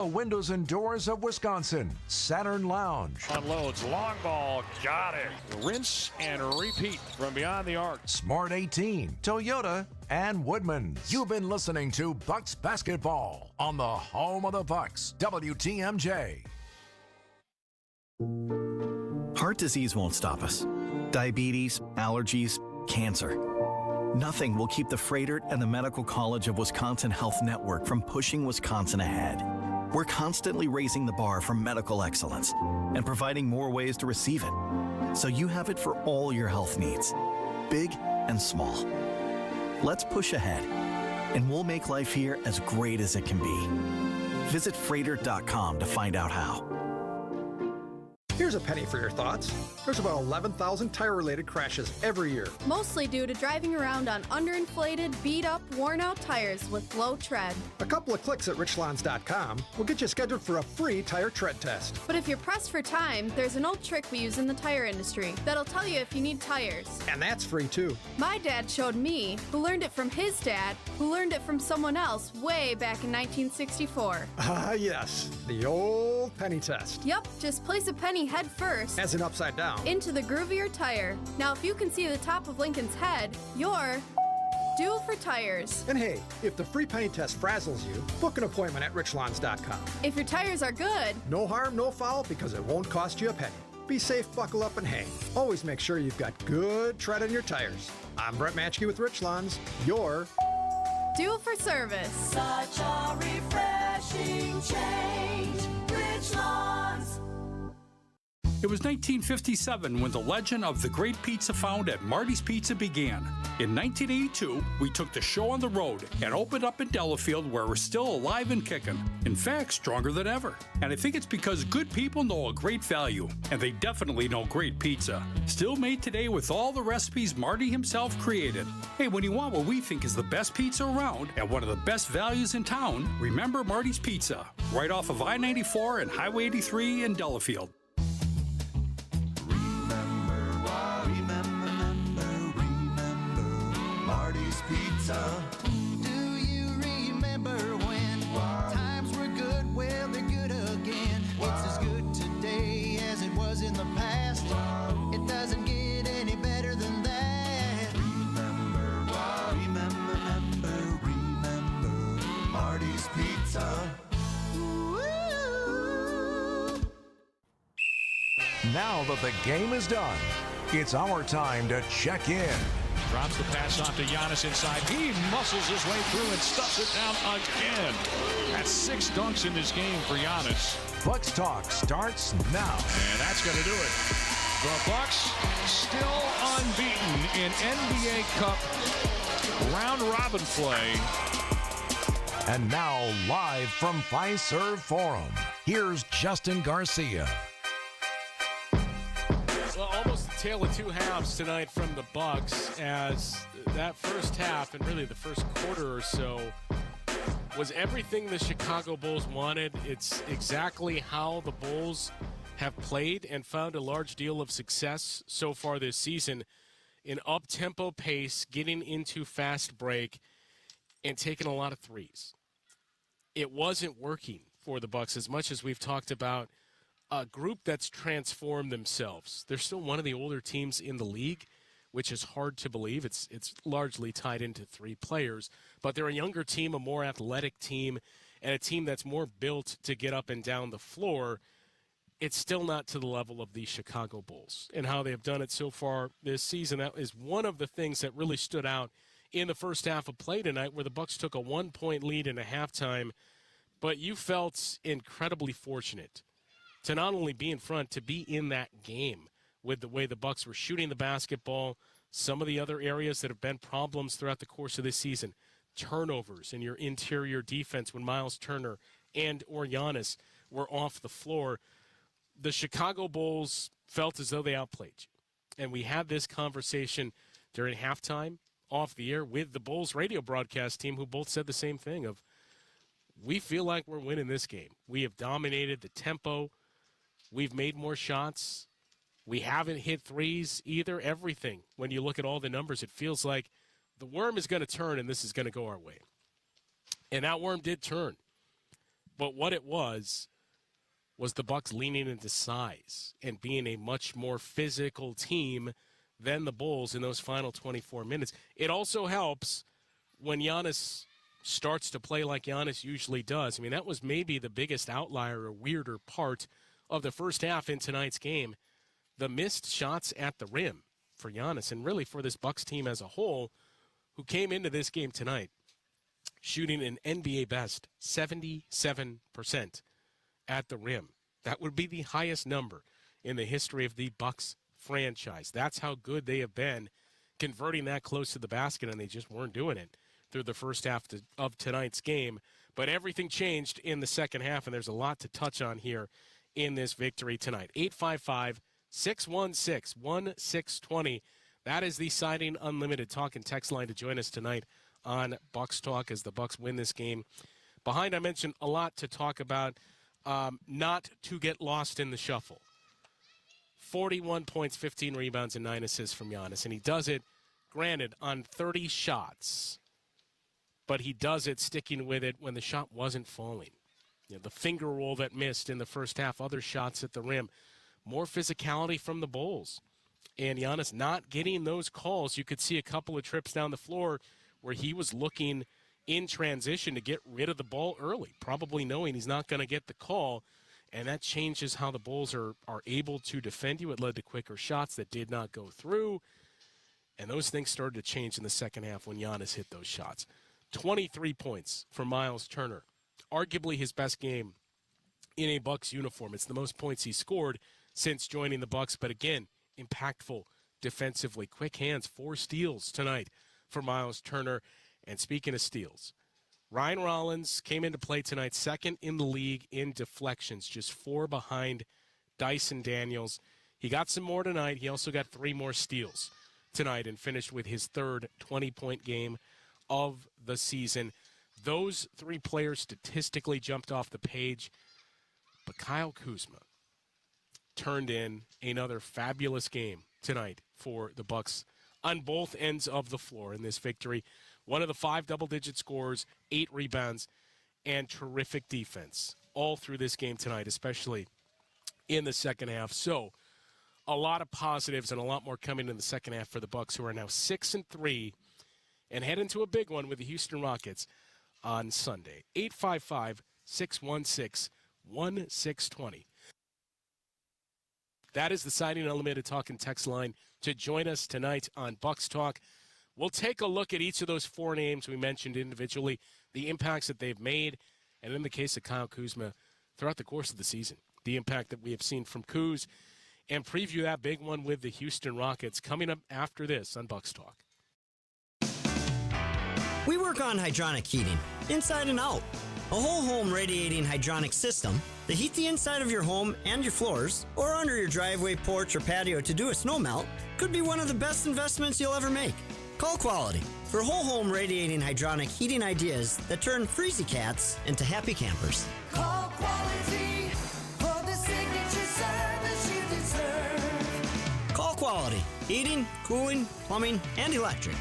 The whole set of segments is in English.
The windows and doors of Wisconsin, Saturn Lounge. Unloads, long ball, got it. Rinse and repeat from beyond the arc. Smart 18, Toyota, and Woodman's. You've been listening to Bucks Basketball on the home of the Bucks, WTMJ. Heart disease won't stop us. Diabetes, allergies, cancer. Nothing will keep the Freighter and the Medical College of Wisconsin Health Network from pushing Wisconsin ahead. We're constantly raising the bar for medical excellence and providing more ways to receive it, so you have it for all your health needs, big and small. Let's push ahead, and we'll make life here as great as it can be. Visit Freighter.com to find out how. Here's a penny for your thoughts. There's about 11,000 tire-related crashes every year. Mostly due to driving around on underinflated, beat-up, worn-out tires with low tread. A couple of clicks at richlawns.com will get you scheduled for a free tire tread test. But if you're pressed for time, there's an old trick we use in the tire industry that'll tell you if you need tires. And that's free too. My dad showed me, who learned it from his dad, who learned it from someone else way back in 1964. Ah, yes. The old penny test. Yup, just place a penny head first. As in upside down. Into the groove of your tire. Now, if you can see the top of Lincoln's head, you're due for tires. And hey, if the free penny test frazzles you, book an appointment at richlawns.com. If your tires are good, no harm, no foul, because it won't cost you a penny. Be safe, buckle up, and hang. Always make sure you've got good tread on your tires. I'm Brett Matchke with Rich Lawns. You're due for service. Such a refreshing change. Rich Lawns. It was 1957 when the legend of the great pizza found at Marty's Pizza began. In 1982, we took the show on the road and opened up in Delafield, where we're still alive and kicking. In fact, stronger than ever. And I think it's because good people know a great value, and they definitely know great pizza. Still made today with all the recipes Marty himself created. Hey, when you want what we think is the best pizza around and one of the best values in town, remember Marty's Pizza, right off of I-94 and Highway 83 in Delafield. Pizza. Do you remember when times were good? Well, they're good again. It's as good today as it was in the past. It doesn't get any better than that. Remember Marty's Pizza. Woo. Now that the game is done, it's our time to check in. Drops the pass off to Giannis inside. He muscles his way through and stuffs it down again. That's 6 dunks in this game for Giannis. Bucks Talk starts now. And that's going to do it. The Bucks still unbeaten in NBA Cup round-robin play. And now, live from Fiserv Forum, here's Justin Garcia. Well, almost a tale of two halves tonight from the Bucks, as that first half and really the first quarter or so was everything the Chicago Bulls wanted. It's exactly how the Bulls have played and found a large deal of success so far this season. An up-tempo pace, getting into fast break, and taking a lot of threes. It wasn't working for the Bucks, as much as we've talked about a group that's transformed themselves. They're still one of the older teams in the league, which is hard to believe. It's largely tied into 3 players, but they're a younger team, a more athletic team, and a team that's more built to get up and down the floor. It's still not to the level of the Chicago Bulls and how they have done it so far this season. That is one of the things that really stood out in the first half of play tonight, where the Bucks took a 1-point lead in a halftime, but you felt incredibly fortunate to not only be in front, to be in that game with the way the Bucks were shooting the basketball, some of the other areas that have been problems throughout the course of this season, turnovers in your interior defense when Miles Turner and or Giannis were off the floor. The Chicago Bulls felt as though they outplayed you. And we had this conversation during halftime off the air with the Bulls radio broadcast team, who both said the same thing of, we feel like we're winning this game. We have dominated the tempo. We've made more shots. We haven't hit threes either. Everything, when you look at all the numbers, it feels like the worm is going to turn and this is going to go our way. And that worm did turn. But what it was the Bucks leaning into size and being a much more physical team than the Bulls in those final 24 minutes. It also helps when Giannis starts to play like Giannis usually does. I mean, that was maybe the biggest outlier or weirder part of the first half in tonight's game. The missed shots at the rim for Giannis, and really for this Bucks team as a whole, who came into this game tonight shooting an NBA best 77% at the rim. That would be the highest number in the history of the Bucks franchise. That's how good they have been converting that close to the basket, and they just weren't doing it through the first half of tonight's game. But everything changed in the second half, and there's a lot to touch on here in this victory tonight. 855-616-1620. That is the Siding Unlimited talk and text line to join us tonight on Bucks Talk as the Bucks win this game. Behind, I mentioned a lot to talk about, not to get lost in the shuffle. 41 points, 15 rebounds, and 9 assists from Giannis. And he does it, granted, on 30 shots. But he does it sticking with it when the shot wasn't falling. You know, the finger roll that missed in the first half, other shots at the rim. More physicality from the Bulls. And Giannis not getting those calls. You could see a couple of trips down the floor where he was looking in transition to get rid of the ball early, probably knowing he's not going to get the call. And that changes how the Bulls are able to defend you. It led to quicker shots that did not go through. And those things started to change in the second half when Giannis hit those shots. 23 points for Miles Turner. Arguably his best game in a Bucks uniform. It's the most points he scored since joining the Bucks. But again, impactful defensively. Quick hands, 4 steals tonight for Miles Turner. And speaking of steals, Ryan Rollins came into play tonight, second in the league in deflections, just 4 behind Dyson Daniels. He got some more tonight. He also got 3 more steals tonight and finished with his third 20-point game of the season. Those 3 players statistically jumped off the page, but Kyle Kuzma turned in another fabulous game tonight for the Bucks on both ends of the floor in this victory. One of the 5 double-digit scores, 8 rebounds, and terrific defense all through this game tonight, especially in the second half. So a lot of positives and a lot more coming in the second half for the Bucks, who are now 6-3 and head into a big one with the Houston Rockets on Sunday. 855-616-1620. That is the Siding Unlimited talk and text line to join us tonight on Bucks Talk. We'll take a look at each of those 4 names we mentioned individually, the impacts that they've made, and in the case of Kyle Kuzma, throughout the course of the season, the impact that we have seen from Kuz, and preview that big one with the Houston Rockets coming up after this on Bucks Talk. We work on hydronic heating, inside and out. A whole home radiating hydronic system that heat the inside of your home and your floors, or under your driveway, porch, or patio to do a snow melt, could be one of the best investments you'll ever make. Call Quality for whole home radiating hydronic heating ideas that turn freezy cats into happy campers. Call Quality for the signature service you deserve. Call Quality. Heating, cooling, plumbing, and electric.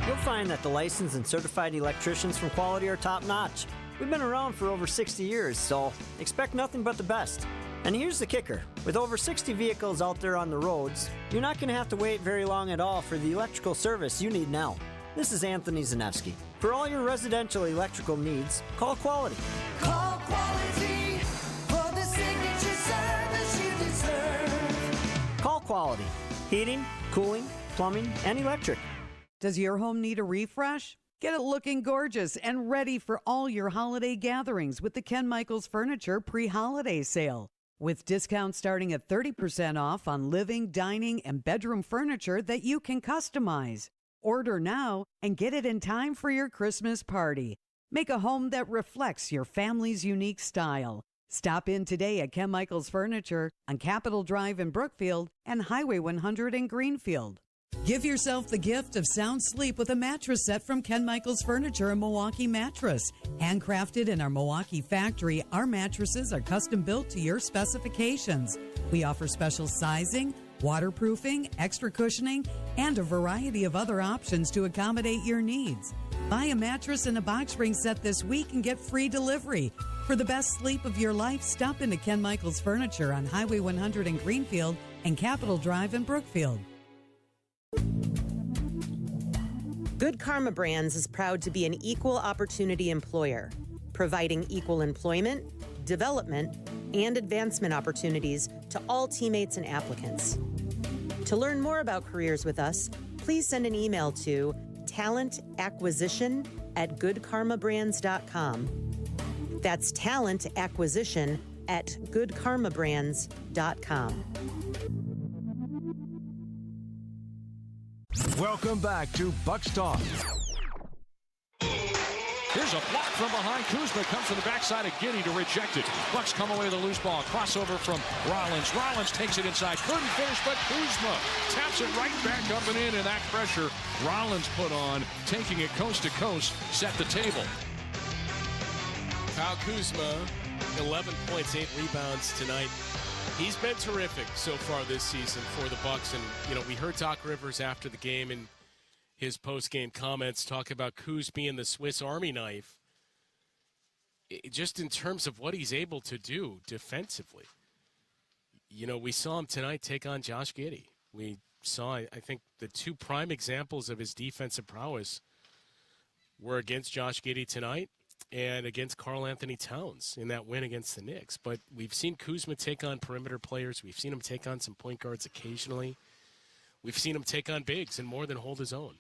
You'll find that the licensed and certified electricians from Quality are top-notch. We've been around for over 60 years, so expect nothing but the best. And here's the kicker. With over 60 vehicles out there on the roads, you're not going to have to wait very long at all for the electrical service you need now. This is Anthony Zanevsky. For all your residential electrical needs, call Quality. Call Quality for the signature service you deserve. Call Quality. Heating, cooling, plumbing, and electric. Does your home need a refresh? Get it looking gorgeous and ready for all your holiday gatherings with the Ken Michaels Furniture pre-holiday sale. With discounts starting at 30% off on living, dining, and bedroom furniture that you can customize. Order now and get it in time for your Christmas party. Make a home that reflects your family's unique style. Stop in today at Ken Michaels Furniture on Capitol Drive in Brookfield and Highway 100 in Greenfield. Give yourself the gift of sound sleep with a mattress set from Ken Michaels Furniture and Milwaukee Mattress. Handcrafted in our Milwaukee factory, our mattresses are custom built to your specifications. We offer special sizing, waterproofing, extra cushioning, and a variety of other options to accommodate your needs. Buy a mattress and a box spring set this week and get free delivery. For the best sleep of your life, stop into Ken Michaels Furniture on Highway 100 in Greenfield and Capitol Drive in Brookfield. Good Karma Brands is proud to be an equal opportunity employer, providing equal employment, development, and advancement opportunities to all teammates and applicants. To learn more about careers with us, please send an email to talentacquisition@goodkarmabrands.com. That's talentacquisition@goodkarmabrands.com. Welcome back to Bucks Talk. Here's a block from behind. Kuzma comes to the backside of Giddy to reject it. Bucks come away with a loose ball. Crossover from Rollins. Rollins takes it inside. Couldn't finish, but Kuzma taps it right back up and in. And that pressure Rollins put on, taking it coast to coast, set the table. Kyle Kuzma, 11 points, 8 rebounds tonight. He's been terrific so far this season for the Bucks. And, we heard Doc Rivers after the game and his post-game comments talk about Kuz being the Swiss Army knife, just in terms of what he's able to do defensively. We saw him tonight take on Josh Giddey. We saw, I think, the two prime examples of his defensive prowess were against Josh Giddey tonight and against Karl Anthony Towns in that win against the Knicks. But we've seen Kuzma take on perimeter players. We've seen him take on some point guards occasionally. We've seen him take on bigs and more than hold his own.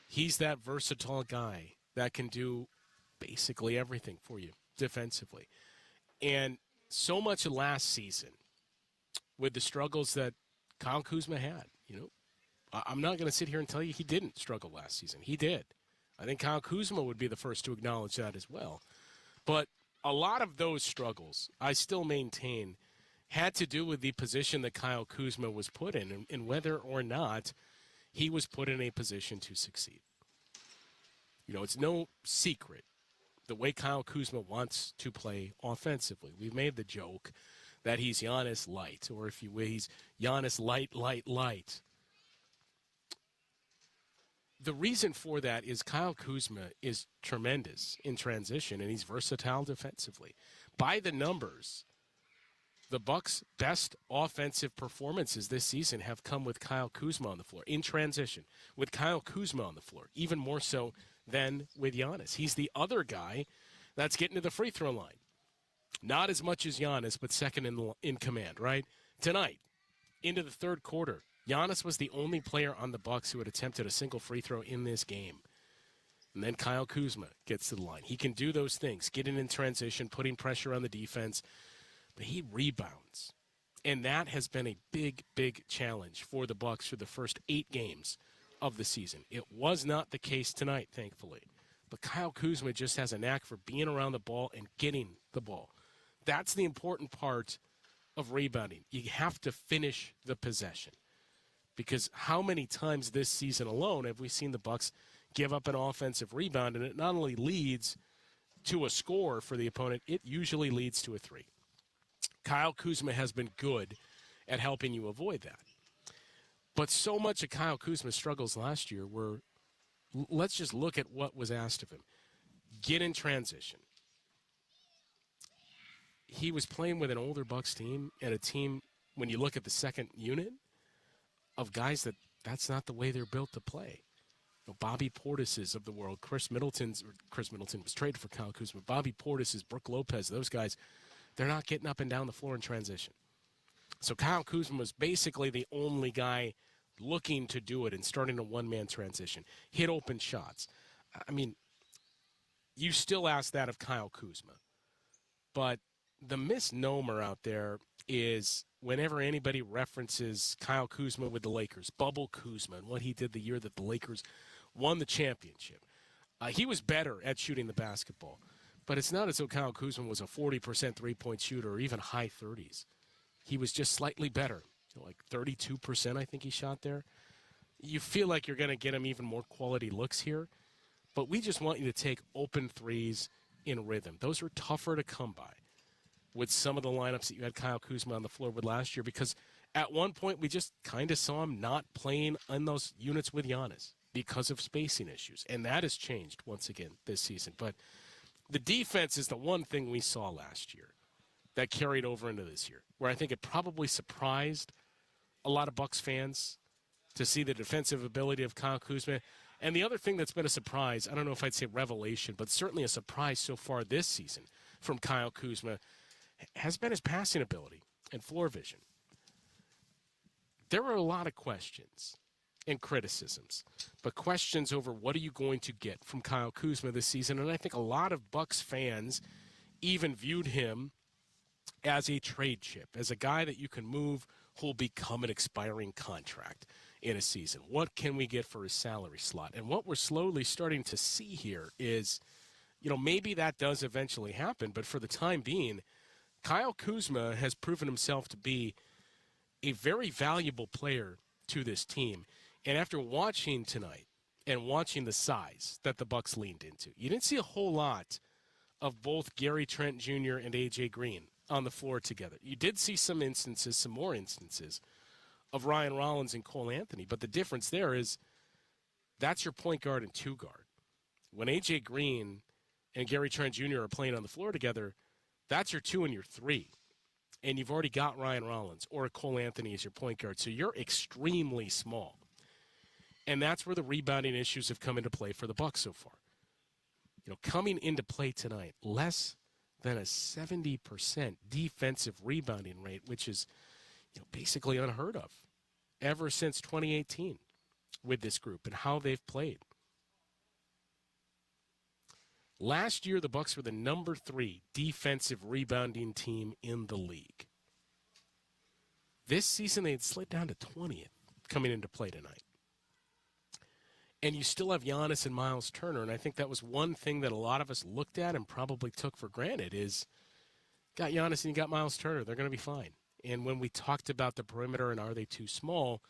He's that versatile guy that can do basically everything for you defensively. And so much of last season, with the struggles that Kyle Kuzma had, I'm not going to sit here and tell you he didn't struggle last season. He did. I think Kyle Kuzma would be the first to acknowledge that as well. But a lot of those struggles, I still maintain, had to do with the position that Kyle Kuzma was put in and whether or not he was put in a position to succeed. It's no secret the way Kyle Kuzma wants to play offensively. We've made the joke that he's Giannis light, or if you will, he's Giannis light. The reason for that is Kyle Kuzma is tremendous in transition, and he's versatile defensively. By the numbers, the Bucks' best offensive performances this season have come with Kyle Kuzma on the floor, in transition, with Kyle Kuzma on the floor, even more so than with Giannis. He's the other guy that's getting to the free throw line. Not as much as Giannis, but second in command, right? Tonight, into the third quarter, Giannis was the only player on the Bucks who had attempted a single free throw in this game. And then Kyle Kuzma gets to the line. He can do those things, getting in transition, putting pressure on the defense, but he rebounds. And that has been a big, big challenge for the Bucks for the first 8 games of the season. It was not the case tonight, thankfully. But Kyle Kuzma just has a knack for being around the ball and getting the ball. That's the important part of rebounding. You have to finish the possession. Because how many times this season alone have we seen the Bucks give up an offensive rebound, and it not only leads to a score for the opponent, it usually leads to a 3. Kyle Kuzma has been good at helping you avoid that. But so much of Kyle Kuzma's struggles last year were, let's just look at what was asked of him. Get in transition. He was playing with an older Bucks team and a team, when you look at the second unit, of guys that's not the way they're built to play. Bobby Portis's of the world, Chris Middleton was traded for Kyle Kuzma. Bobby Portis's, Brook Lopez, those guys, they're not getting up and down the floor in transition. So Kyle Kuzma was basically the only guy looking to do it and starting a one-man transition, hit open shots. I mean, you still ask that of Kyle Kuzma. But the misnomer out there is whenever anybody references Kyle Kuzma with the Lakers, Bubble Kuzma, and what he did the year that the Lakers won the championship, he was better at shooting the basketball. But it's not as though Kyle Kuzma was a 40% three-point shooter or even high 30s. He was just slightly better, like 32% I think he shot there. You feel like you're going to get him even more quality looks here, but we just want you to take open threes in rhythm. Those are tougher to come by with some of the lineups that you had Kyle Kuzma on the floor with last year, because at one point we just kind of saw him not playing in those units with Giannis. because of spacing issues. And that has changed once again this season. But the defense is the one thing we saw last year that carried over into this year, where I think it probably surprised a lot of Bucs fans to see the defensive ability of Kyle Kuzma. And the other thing that's been a surprise, I don't know if I'd say revelation, but certainly a surprise so far this season from Kyle Kuzma has been his passing ability and floor vision. There are a lot of questions and criticisms, but questions over what are you going to get from Kyle Kuzma this season. And I think a lot of Bucs fans even viewed him as a trade chip, as a guy that you can move who'll become an expiring contract in a season. What can we get for his salary slot? And what we're slowly starting to see here is, maybe that does eventually happen, but for the time being, Kyle Kuzma has proven himself to be a very valuable player to this team. And after watching tonight and watching the size that the Bucs leaned into, you didn't see a whole lot of both Gary Trent Jr. and A.J. Green on the floor together. You did see some more instances of Ryan Rollins and Cole Anthony, but the difference there is that's your point guard and two guard. When A.J. Green and Gary Trent Jr. are playing on the floor together, that's your two and your three. And you've already got Ryan Rollins or Cole Anthony as your point guard, so you're extremely small. And that's where the rebounding issues have come into play for the Bucs so far. Coming into play tonight, less than a 70% defensive rebounding rate, which is basically unheard of ever since 2018 with this group and how they've played. Last year, the Bucs were the number 3 defensive rebounding team in the league. This season, they had slid down to 20th coming into play tonight. And you still have Giannis and Miles Turner, and I think that was one thing that a lot of us looked at and probably took for granted is got Giannis and you got Miles Turner. They're going to be fine. And when we talked about the perimeter and are they too small,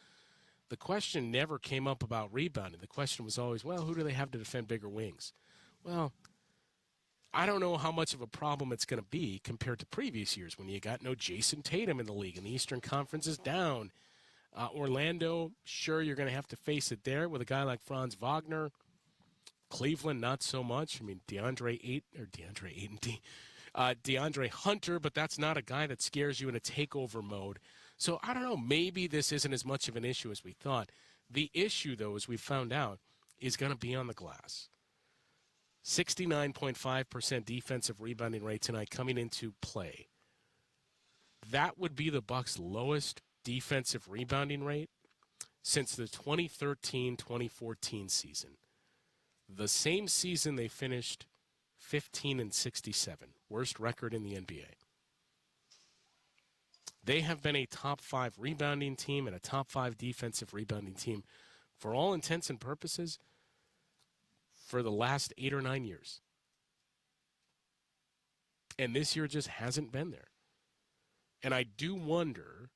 the question never came up about rebounding. The question was always, well, who do they have to defend bigger wings? Well, I don't know how much of a problem it's going to be compared to previous years when you got no Jason Tatum in the league and the Eastern Conference is down. Orlando, sure, you're going to have to face it there with a guy like Franz Wagner. Cleveland, not so much. I mean, DeAndre Hunter, but that's not a guy that scares you in a takeover mode. So I don't know. Maybe this isn't as much of an issue as we thought. The issue, though, as we found out, is going to be on the glass. 69.5% defensive rebounding rate tonight coming into play. That would be the Bucs' lowest defensive rebounding rate since the 2013-2014 season. The same season they finished 15-67, worst record in the NBA. They have been a top 5 rebounding team and a top 5 defensive rebounding team for all intents and purposes for the last 8 or 9 years. And this year just hasn't been there. And I do wonder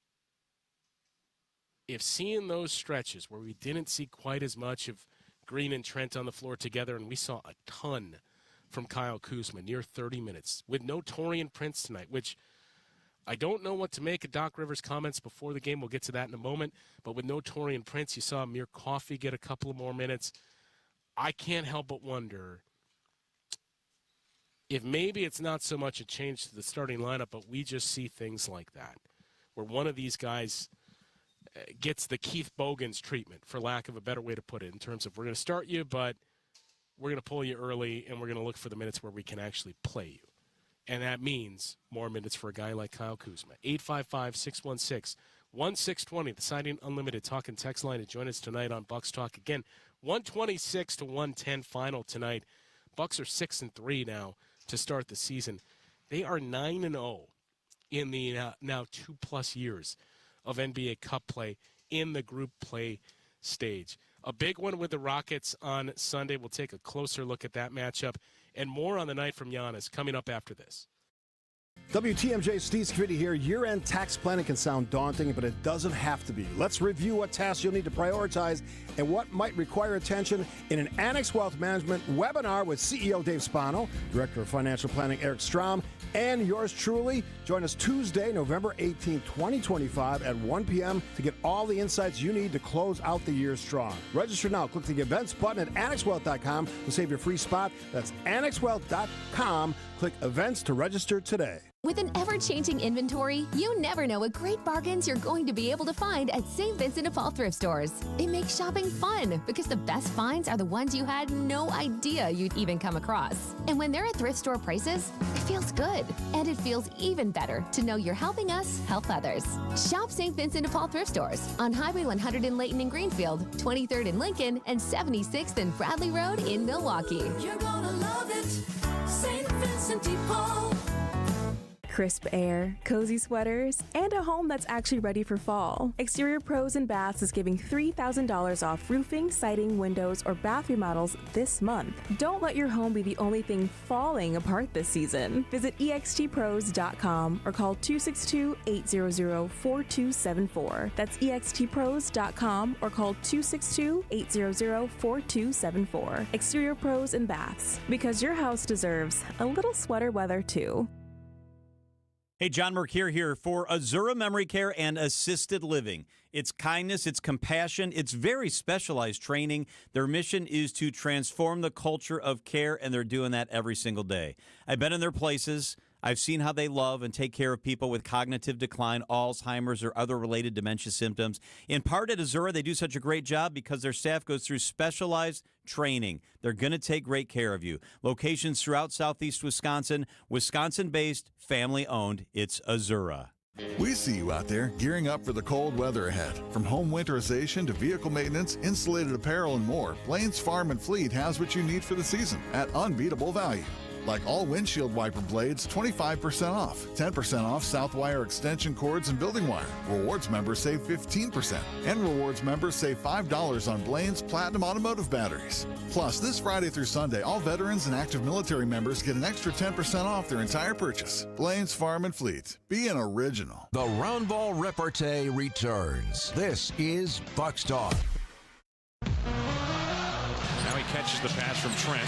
if seeing those stretches where we didn't see quite as much of Green and Trent on the floor together, and we saw a ton from Kyle Kuzma, near 30 minutes, with no Taurean Prince tonight, which I don't know what to make of Doc Rivers' comments before the game. We'll get to that in a moment. But with no Taurean Prince, you saw Amir Coffey get a couple of more minutes. I can't help but wonder if maybe it's not so much a change to the starting lineup, but we just see things like that, where one of these guys gets the Keith Bogans treatment, for lack of a better way to put it, in terms of we're going to start you, but we're going to pull you early, and we're going to look for the minutes where we can actually play you. And that means more minutes for a guy like Kyle Kuzma. 855-616-1620, the Siding Unlimited talk and text line to join us tonight on Bucs Talk. Again, 126-110 final tonight. Bucs are 6-3 now to start the season. They are 9-0 in the now 2+ years of NBA Cup play in the group play stage. A big one with the Rockets on Sunday. We'll take a closer look at that matchup and more on the night from Giannis coming up after this. WTMJ Steve Scavidi here. Year-end tax planning can sound daunting, but it doesn't have to be. Let's review what tasks you'll need to prioritize and what might require attention in an Annex Wealth Management webinar with CEO Dave Spano, Director of Financial Planning Eric Strom, and yours truly. Join us Tuesday, November 18, 2025 at 1 p.m. to get all the insights you need to close out the year strong. Register now. Click the events button at annexwealth.com to save your free spot. That's annexwealth.com. Click events to register today. With an ever-changing inventory, you never know what great bargains you're going to be able to find at St. Vincent de Paul thrift stores. It makes shopping fun because the best finds are the ones you had no idea you'd even come across. And when they're at thrift store prices, it feels good. And it feels even better to know you're helping us help others. Shop St. Vincent de Paul thrift stores on Highway 100 in Layton and Greenfield, 23rd in Lincoln, and 76th and Bradley Road in Milwaukee. You're gonna love it, St. Vincent de Paul. Crisp air, cozy sweaters, and a home that's actually ready for fall. Exterior Pros and Baths is giving $3,000 off roofing, siding, windows, or bath remodels this month. Don't let your home be the only thing falling apart this season. Visit extpros.com or call 262-800-4274. That's extpros.com or call 262-800-4274. Exterior Pros and Baths, because your house deserves a little sweater weather too. Hey, John Mercure here for Azura Memory Care and Assisted Living. It's kindness, it's compassion, it's very specialized training. Their mission is to transform the culture of care, and they're doing that every single day. I've been in their places. I've seen how they love and take care of people with cognitive decline, Alzheimer's, or other related dementia symptoms. In part at Azura, they do such a great job because their staff goes through specialized training. They're going to take great care of you. Locations throughout southeast Wisconsin, Wisconsin-based, family-owned. It's Azura. We see you out there gearing up for the cold weather ahead. From home winterization to vehicle maintenance, insulated apparel, and more, Blaine's Farm and Fleet has what you need for the season at unbeatable value. Like all windshield wiper blades, 25% off. 10% off Southwire extension cords and building wire. Rewards members save 15%. And Rewards members save $5 on Blaine's Platinum Automotive batteries. Plus, this Friday through Sunday, all veterans and active military members get an extra 10% off their entire purchase. Blaine's Farm and Fleet. Be an original. The round ball repartee returns. This is Bucks Talk. Now he catches the pass from Trent.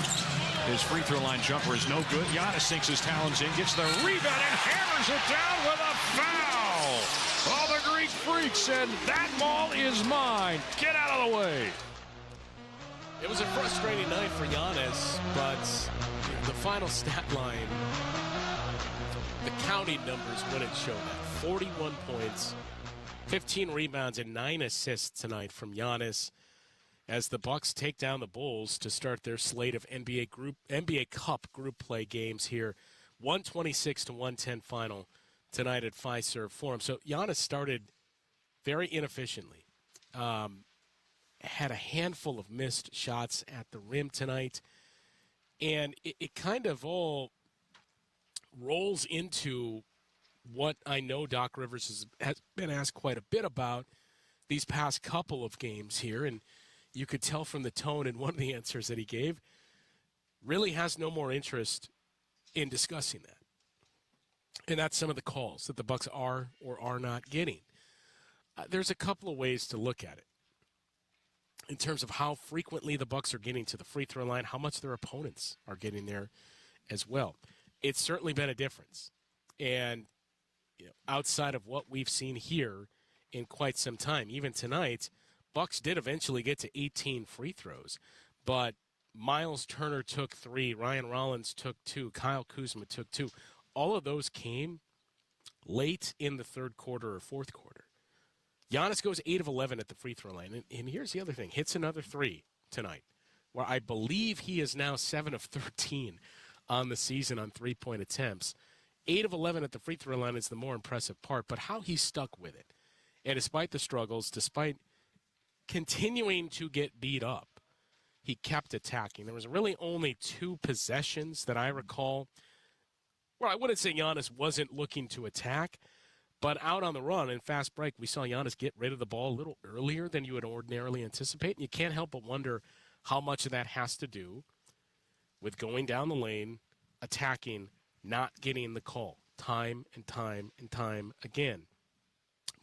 His free throw line jumper is no good. Giannis sinks his talons in, gets the rebound, and hammers it down with a foul. Oh, the Greek Freak said, that ball is mine. Get out of the way. It was a frustrating night for Giannis, but the final stat line, the counting numbers wouldn't show that. 41 points, 15 rebounds, and 9 assists tonight from Giannis, as the Bucks take down the Bulls to start their slate of NBA Cup group play games here. 126-110 final tonight at Fiserv Forum. So Giannis started very inefficiently. Had a handful of missed shots at the rim tonight. And it kind of all rolls into what I know Doc Rivers has been asked quite a bit about these past couple of games here. And you could tell from the tone in one of the answers that he gave, really has no more interest in discussing that. And that's some of the calls that the Bucks are or are not getting. There's a couple of ways to look at it in terms of how frequently the Bucks are getting to the free throw line, how much their opponents are getting there as well. It's certainly been a difference. And outside of what we've seen here in quite some time, even tonight, Bucks did eventually get to 18 free throws, but Miles Turner took 3, Ryan Rollins took 2, Kyle Kuzma took 2. All of those came late in the third quarter or fourth quarter. Giannis goes 8 of 11 at the free throw line, and here's the other thing. Hits another 3 tonight, where I believe he is now 7 of 13 on the season on three-point attempts. 8 of 11 at the free throw line is the more impressive part, but how he stuck with it. And despite the struggles, despite continuing to get beat up, he kept attacking. There was really only 2 possessions that I recall. Well, I wouldn't say Giannis wasn't looking to attack, but out on the run in fast break, we saw Giannis get rid of the ball a little earlier than you would ordinarily anticipate. And you can't help but wonder how much of that has to do with going down the lane, attacking, not getting the call. time and time and time again.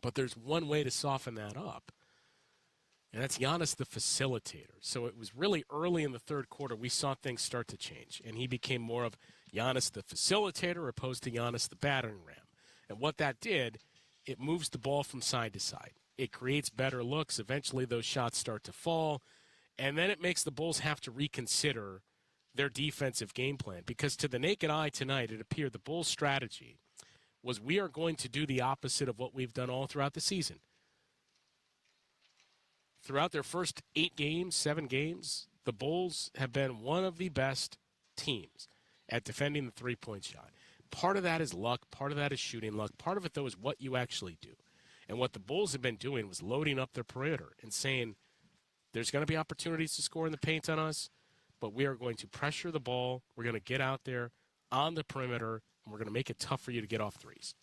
But there's one way to soften that up, and that's Giannis the facilitator. So it was really early in the third quarter we saw things start to change, and he became more of Giannis the facilitator opposed to Giannis the battering ram. And what that did, it moves the ball from side to side. It creates better looks. Eventually those shots start to fall, and then it makes the Bulls have to reconsider their defensive game plan, because to the naked eye tonight, it appeared the Bulls' strategy was we are going to do the opposite of what we've done all throughout the season. Throughout their first 7 games, the Bulls have been one of the best teams at defending the three-point shot. Part of that is luck. Part of that is shooting luck. Part of it, though, is what you actually do. And what the Bulls have been doing was loading up their perimeter and saying there's going to be opportunities to score in the paint on us, but we are going to pressure the ball. We're going to get out there on the perimeter, and we're going to make it tough for you to get off threes.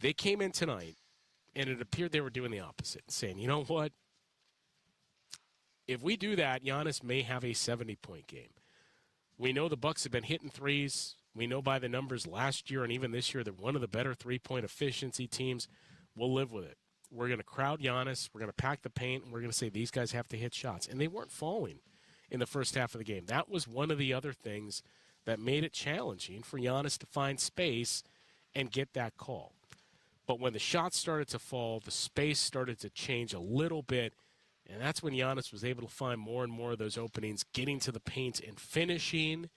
They came in tonight, and it appeared they were doing the opposite, saying, you know what? If we do that, Giannis may have a 70-point game. We know the Bucks have been hitting threes. We know by the numbers last year and even this year they're one of the better three-point efficiency teams. We'll live with it. We're going to crowd Giannis. We're going to pack the paint, and we're going to say these guys have to hit shots. And they weren't falling in the first half of the game. That was one of the other things that made it challenging for Giannis to find space and get that call. But when the shots started to fall, the space started to change a little bit, and that's when Giannis was able to find more and more of those openings, getting to the paint and finishing,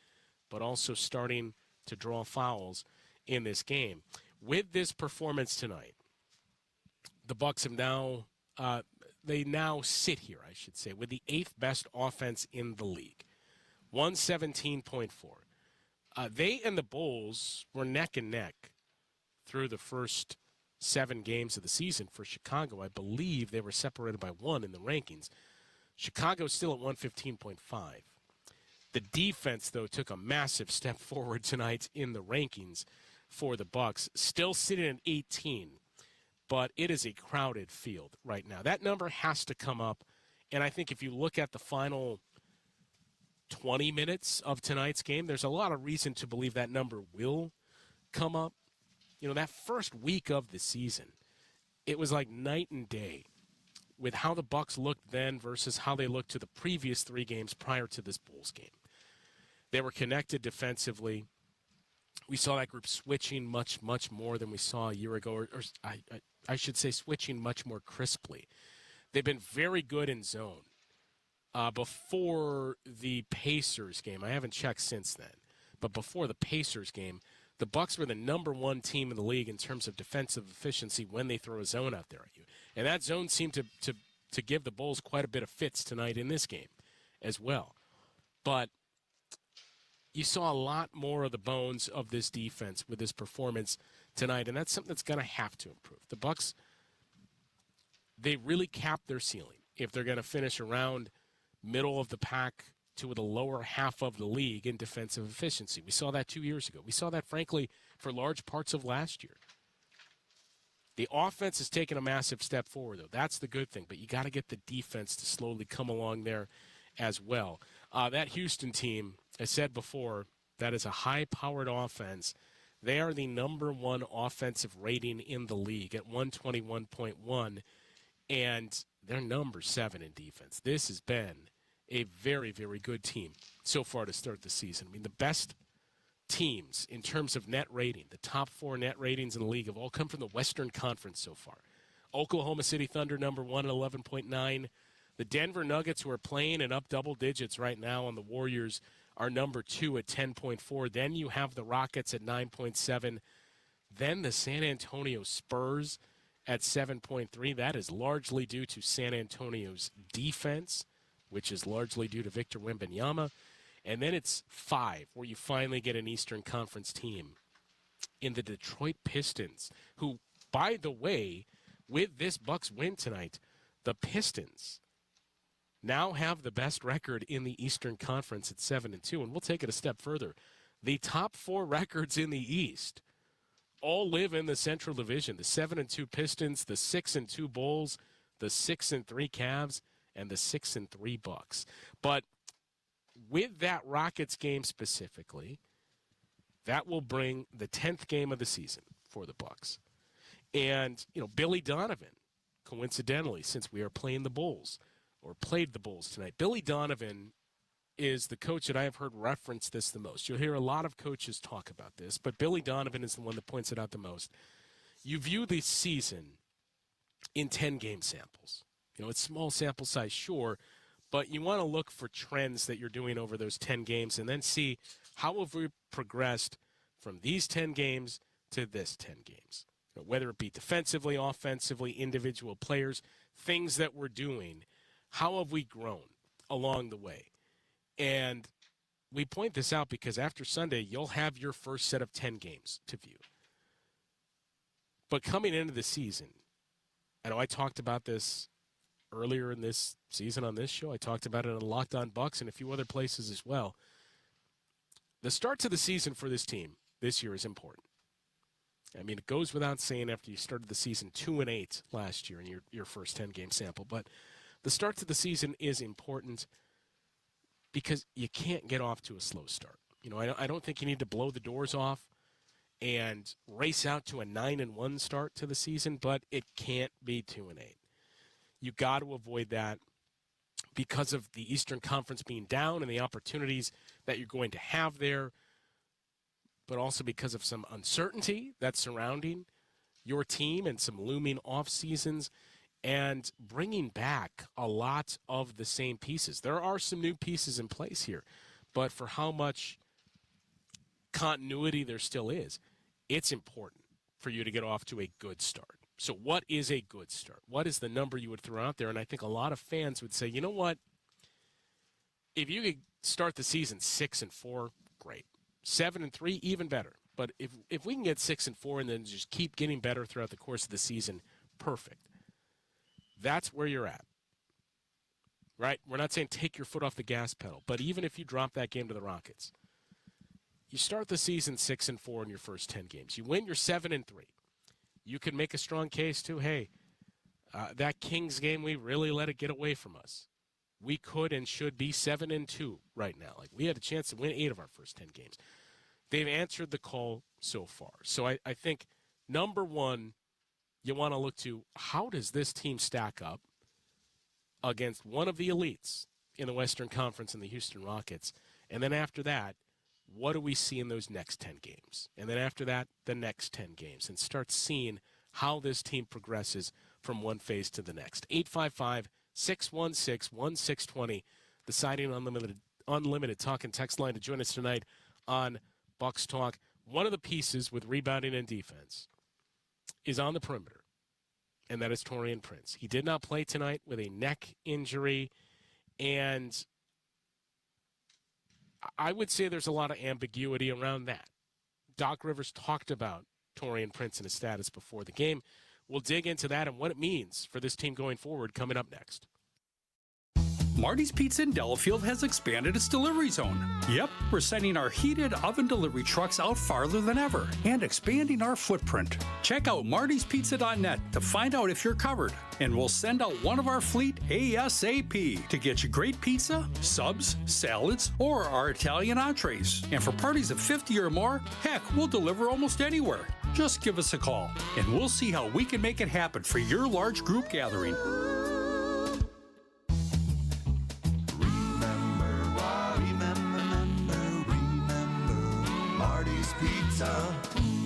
but also starting to draw fouls in this game. With this performance tonight, the Bucks have now they now sit here, I should say, with the 8th best offense in the league, 117.4. They and the Bulls were neck and neck through the first 7 games of the season for Chicago. I believe they were separated by 1 in the rankings. Chicago's still at 115.5. The defense, though, took a massive step forward tonight in the rankings for the Bucks, still sitting at 18. But it is a crowded field right now. That number has to come up, and I think if you look at the final 20 minutes of tonight's game, there's a lot of reason to believe that number will come up. You know, that first week of the season, it was like night and day with how the Bucks looked then versus how they looked to the previous 3 games prior to this Bulls game. They were connected defensively. We saw that group switching much, much more than we saw a year ago, or I should say switching much more crisply. They've been very good in zone. Before the Pacers game, I haven't checked since then, but before the Pacers game, the Bucks were the number 1 team in the league in terms of defensive efficiency when they throw a zone out there at you. And that zone seemed to give the Bulls quite a bit of fits tonight in this game as well. But you saw a lot more of the bones of this defense with this performance tonight, and that's something that's going to have to improve. The Bucks, they really capped their ceiling if they're going to finish around middle of the pack to the lower half of the league in defensive efficiency. We saw that 2 years ago. We saw that, frankly, for large parts of last year. The offense has taken a massive step forward, though. That's the good thing, but you got to get the defense to slowly come along there as well. That Houston team, I said before, that is a high-powered offense. They are the number 1 offensive rating in the league at 121.1, and they're number 7 in defense. This has been a very, very good team so far to start the season. I mean, the best teams in terms of net rating, the top 4 net ratings in the league have all come from the Western Conference so far. Oklahoma City Thunder, number 1 at 11.9. The Denver Nuggets, who are playing and up double digits right now on the Warriors, are number 2 at 10.4. Then you have the Rockets at 9.7. Then the San Antonio Spurs at 7.3. That is largely due to San Antonio's defense, which is largely due to Victor Wembanyama. And then it's 5, where you finally get an Eastern Conference team in the Detroit Pistons, who, by the way, with this Bucks win tonight, the Pistons now have the best record in the Eastern Conference at 7-2. And we'll take it a step further. The top 4 records in the East all live in the Central Division. The 7-2 Pistons, the 6-2 Bulls, the 6-3 Cavs, and the 6-3 Bucks. But with that Rockets game specifically, That will bring the 10th game of the season for the Bucs. And, Billy Donovan, coincidentally, since we are playing the Bulls, or played the Bulls tonight, Billy Donovan is the coach that I have heard reference this the most. You'll hear a lot of coaches talk about this, but Billy Donovan is the one that points it out the most. You view the season in 10-game samples. It's small sample size, sure, but you want to look for trends that you're doing over those 10 games and then see how have we progressed from these 10 games to this 10 games. Whether it be defensively, offensively, individual players, things that we're doing, how have we grown along the way? And we point this out because after Sunday, you'll have your first set of 10 games to view. But coming into the season, I know I talked about this earlier in this season on this show. I talked about it on Locked On Bucs and a few other places as well. The start to the season for this team this year is important. I mean, it goes without saying after you started the season 2-8 last year in your first 10-game sample. But the start to the season is important because you can't get off to a slow start. I don't think you need to blow the doors off and race out to a 9-1 start to the season, but it can't be 2-8. You got to avoid that because of the Eastern Conference being down and the opportunities that you're going to have there, but also because of some uncertainty that's surrounding your team and some looming off seasons and bringing back a lot of the same pieces. There are some new pieces in place here, but for how much continuity there still is, it's important for you to get off to a good start. So what is a good start? What is the number you would throw out there? And I think a lot of fans would say, you know what? If you could start the season 6-4, great. 7-3, even better. But if we can get 6-4 and then just keep getting better throughout the course of the season, perfect. That's where you're at, right? We're not saying take your foot off the gas pedal, but even if you drop that game to the Rockets, you start the season 6-4 in your first 10 games. You win your 7-3. You can make a strong case too, hey, that Kings game, we really let it get away from us. We could and should be 7-2 right now. Like, we had a chance to win 8 of our first 10 games. They've answered the call so far. So I think, number one, you want to look to how does this team stack up against one of the elites in the Western Conference and the Houston Rockets. And then after that, what do we see in those next 10 games? And then after that, the next 10 games. And start seeing how this team progresses from one phase to the next. 855-616-1620, the Siding Unlimited talk and text line to join us tonight on Bucs Talk. One of the pieces with rebounding and defense is on the perimeter, and that is Taurean Prince. He did not play tonight with a neck injury, and I would say there's a lot of ambiguity around that. Doc Rivers talked about Taurean Prince and his status before the game. We'll dig into that and what it means for this team going forward coming up next. Marty's Pizza in Delafield has expanded its delivery zone. Yep, we're sending our heated oven delivery trucks out farther than ever and expanding our footprint. Check out martyspizza.net to find out if you're covered, and we'll send out one of our fleet ASAP to get you great pizza, subs, salads, or our Italian entrees. And for parties of 50 or more, heck, we'll deliver almost anywhere. Just give us a call, and we'll see how we can make it happen for your large group gathering. Pizza.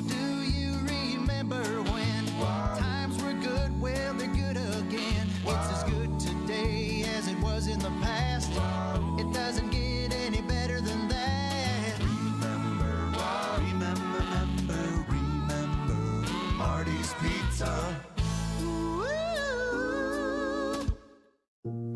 Do you remember when times were good? Well, they're good again. It's as good today as it was in the past. It doesn't get any better than that. Remember Marty's Pizza.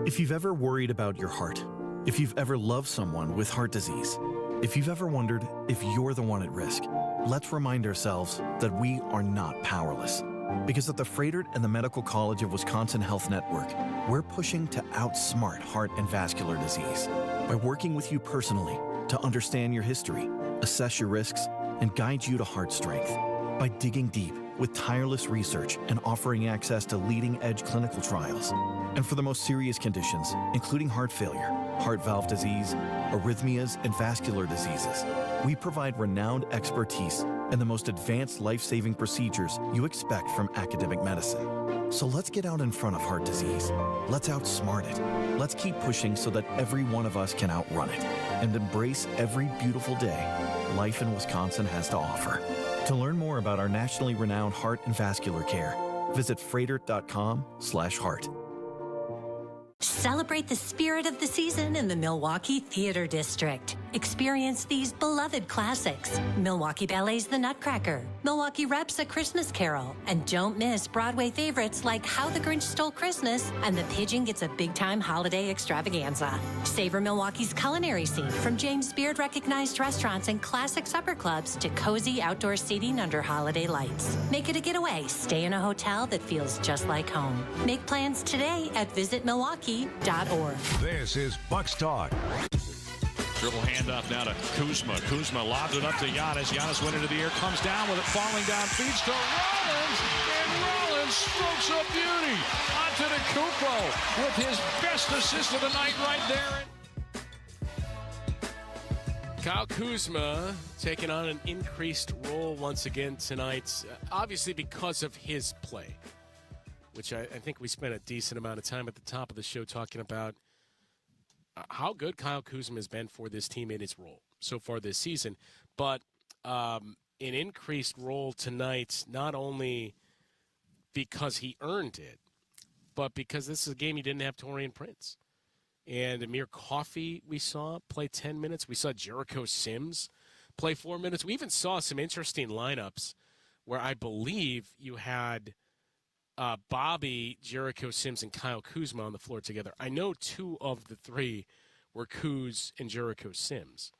If you've ever worried about your heart, if you've ever loved someone with heart disease, if you've ever wondered if you're the one at risk, let's remind ourselves that we are not powerless. Because at the Froedtert and the Medical College of Wisconsin Health Network, we're pushing to outsmart heart and vascular disease by working with you personally to understand your history, assess your risks, and guide you to heart strength. By digging deep with tireless research and offering access to leading-edge clinical trials. And for the most serious conditions, including heart failure, heart valve disease, arrhythmias, and vascular diseases, We provide renowned expertise and the most advanced life-saving procedures you expect from academic medicine. So let's get out in front of heart disease. Let's outsmart it. Let's keep pushing so that every one of us can outrun it and embrace every beautiful day life in Wisconsin has to offer. To learn more about our nationally renowned heart and vascular care, visit freighter.com/heart. Celebrate the spirit of the season in the Milwaukee Theater District. Experience these beloved classics: Milwaukee Ballet's The Nutcracker, Milwaukee Rep's A Christmas Carol, and don't miss Broadway favorites like How the Grinch Stole Christmas and The Pigeon Gets a Big Time Holiday Extravaganza. Savor Milwaukee's culinary scene, from James Beard recognized restaurants and classic supper clubs to cozy outdoor seating under holiday lights. Make it a getaway. Stay in a hotel that feels just like home. Make plans today at visitmilwaukee.org. This is Bucks Talk. Dribble handoff now to Kuzma. Kuzma lobs it up to Giannis. Giannis went into the air, comes down with it, falling down, feeds to Rollins, and Rollins strokes a beauty onto the Kupo with his best assist of the night right there. Kyle Kuzma taking on an increased role once again tonight, obviously because of his play, which I think we spent a decent amount of time at the top of the show talking about how good Kyle Kuzma has been for this team in his role so far this season. But an increased role tonight, not only because he earned it, but because this is a game he didn't have Taurean Prince. And Amir Coffey we saw play 10 minutes. We saw Jericho Sims play 4 minutes. We even saw some interesting lineups where I believe you had Bobby, Jericho Sims, and Kyle Kuzma on the floor together. I know 2 of the 3 were Kuz and Jericho Sims.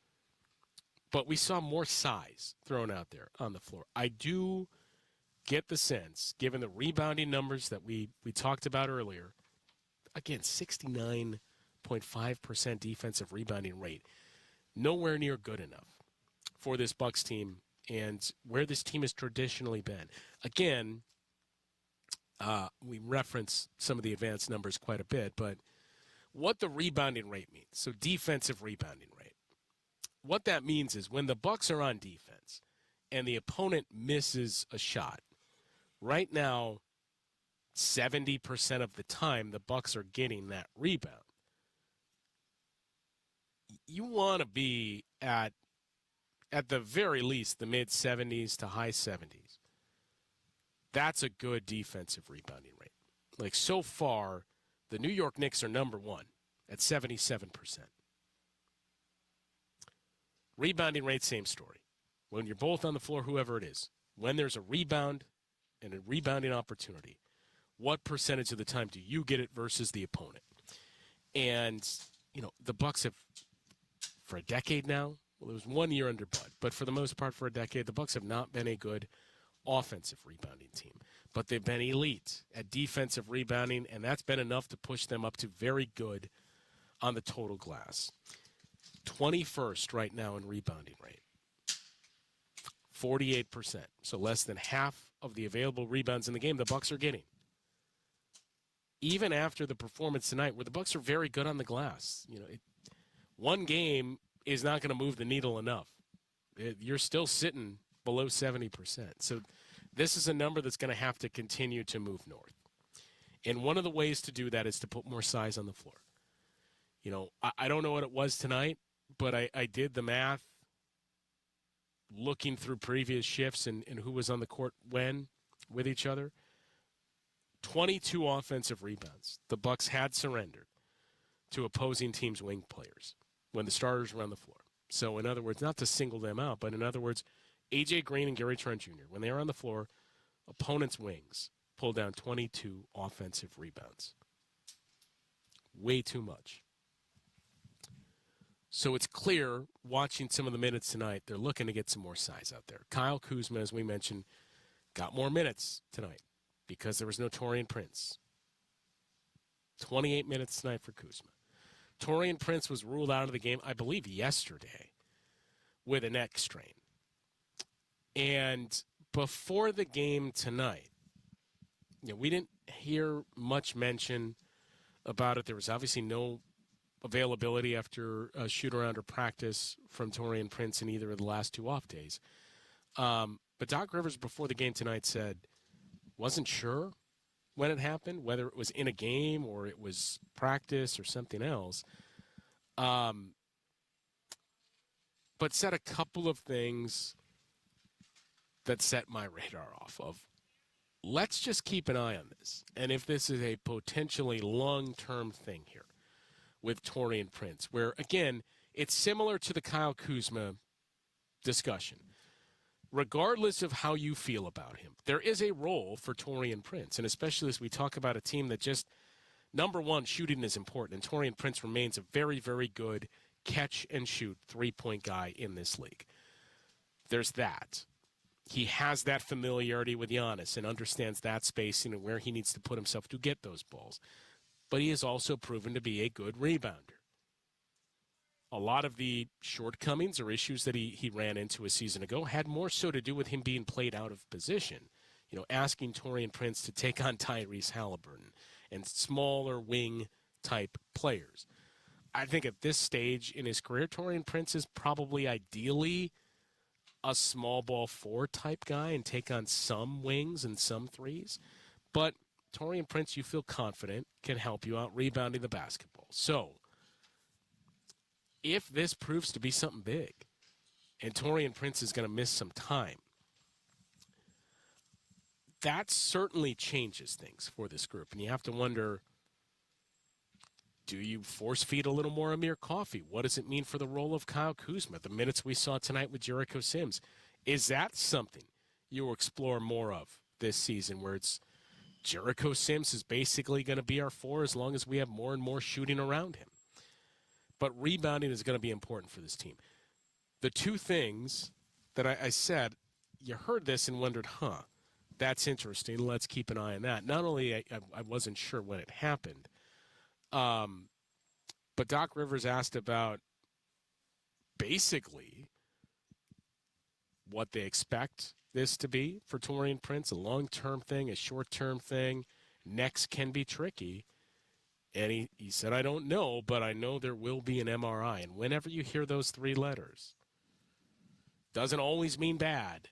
But we saw more size thrown out there on the floor. I do get the sense, given the rebounding numbers that we talked about earlier, again, 69.5% defensive rebounding rate, nowhere near good enough for this Bucks team and where this team has traditionally been. Again, we reference some of the advanced numbers quite a bit, but what the rebounding rate means, so defensive rebounding rate, what that means is when the Bucks are on defense and the opponent misses a shot, right now, 70% of the time the Bucks are getting that rebound. You want to be at the very least, the mid-70s to high 70s. That's a good defensive rebounding rate. Like, so far, the New York Knicks are number 1 at 77%. Rebounding rate, same story. When you're both on the floor, whoever it is, when there's a rebound and a rebounding opportunity, what percentage of the time do you get it versus the opponent? And, the Bucks have, for a decade now, well, it was 1 year under Bud, but for the most part, for a decade, the Bucks have not been a good offensive rebounding team, but they've been elite at defensive rebounding, and that's been enough to push them up to very good on the total glass. 21st right now in rebounding rate. 48%. So less than half of the available rebounds in the game the Bucks are getting. Even after the performance tonight, where the Bucks are very good on the glass, one game is not going to move the needle enough. You're still sitting below 70%. So this is a number that's going to have to continue to move north. And one of the ways to do that is to put more size on the floor. I don't know what it was tonight, but I did the math looking through previous shifts and who was on the court when with each other. 22 offensive rebounds the Bucks had surrendered to opposing teams' wing players when the starters were on the floor. So in other words, not to single them out, but in other words, A.J. Green and Gary Trent Jr., when they were on the floor, opponents' wings pulled down 22 offensive rebounds. Way too much. So it's clear, watching some of the minutes tonight, they're looking to get some more size out there. Kyle Kuzma, as we mentioned, got more minutes tonight because there was no Taurean Prince. 28 minutes tonight for Kuzma. Taurean Prince was ruled out of the game, I believe, yesterday with a neck strain. And before the game tonight, we didn't hear much mention about it. There was obviously no availability after a shoot-around or practice from Taurean Prince in either of the last 2 off days. But Doc Rivers, before the game tonight, said wasn't sure when it happened, whether it was in a game or it was practice or something else. But said a couple of things that set my radar off of, let's just keep an eye on this. And if this is a potentially long-term thing here with Taurean Prince, where, again, it's similar to the Kyle Kuzma discussion. Regardless of how you feel about him, there is a role for Taurean Prince, and especially as we talk about a team that just, number one, shooting is important, and Taurean Prince remains a very, very good catch-and-shoot three-point guy in this league. There's that. He has that familiarity with Giannis and understands that spacing and where he needs to put himself to get those balls. But he has also proven to be a good rebounder. A lot of the shortcomings or issues that he ran into a season ago had more so to do with him being played out of position. You know, asking Taurean Prince to take on Tyrese Halliburton and smaller wing-type players. I think at this stage in his career, Taurean Prince is probably ideally a small ball 4 type guy and take on some wings and some threes. But Taurean Prince, you feel confident, can help you out rebounding the basketball. So, if this proves to be something big and Taurean Prince is going to miss some time, that certainly changes things for this group. And you have to wonder, do you force feed a little more Amir Coffey? What does it mean for the role of Kyle Kuzma? The minutes we saw tonight with Jericho Sims. Is that something you will explore more of this season, where it's Jericho Sims is basically going to be our 4 as long as we have more and more shooting around him? But rebounding is going to be important for this team. The 2 things that I said, you heard this and wondered, that's interesting. Let's keep an eye on that. Not only I wasn't sure when it happened, but Doc Rivers asked about basically what they expect this to be for Taurean Prince, a long-term thing, a short-term thing. Next can be tricky. And he said, I don't know, but I know there will be an MRI. And whenever you hear those 3 letters, doesn't always mean bad,